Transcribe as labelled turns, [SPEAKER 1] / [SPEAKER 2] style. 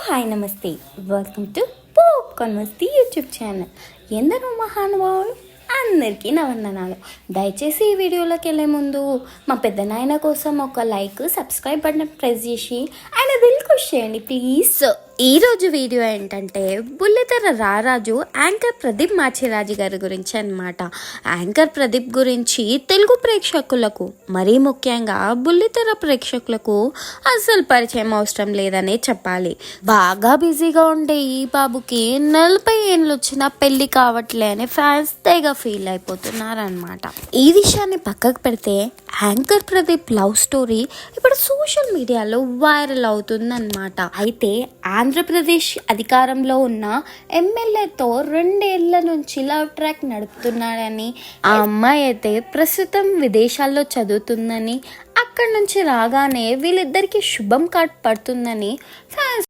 [SPEAKER 1] Hi నమస్తే, welcome to popcorn Masti YouTube channel. ఎందరో మహానుభావులు అందరికీ నా వందనాలు. దయచేసి ఈ వీడియోలోకి వెళ్ళే ముందు మా పెద్ద నాయన కోసం ఒక లైక్, సబ్స్క్రైబ్ బటన్ ప్రెస్ చేసి ఆయన దిల్ ఖుష్ చేయండి ప్లీజ్. ఈరోజు వీడియో ఏంటంటే బుల్లితెర రారాజు యాంకర్ ప్రదీప్ మాచిరాజు గారి గురించి అన్నమాట. యాంకర్ ప్రదీప్ గురించి తెలుగు ప్రేక్షకులకు, మరీ ముఖ్యంగా బుల్లితెర ప్రేక్షకులకు అసలు పరిచయం అవసరం లేదనే చెప్పాలి. బాగా బిజీగా ఉండే ఈ బాబుకి 40 ఏళ్ళు వచ్చినా పెళ్లి కావట్లే అని ఫ్యాన్స్ తెగ ఫీల్ అయిపోతున్నారనమాట. ఈ విషయాన్ని పక్కకు పెడితే యాంకర్ ప్రదీప్ లవ్ స్టోరీ ఇప్పుడు సోషల్ మీడియాలో వైరల్ అవుతుందన్నమాట. అయితే ఆంధ్రప్రదేశ్ అధికారంలో ఉన్న ఎమ్మెల్యేతో 2 ఏళ్ల నుంచి లవ్ ట్రాక్ నడుపుతున్నాడని, ఆ అమ్మాయి అయితే ప్రస్తుతం విదేశాల్లో చదువుతుందని, అక్కడి నుంచి రాగానే వీళ్ళిద్దరికి శుభం కార్డ్ పడుతుందని ఫ్యాన్స్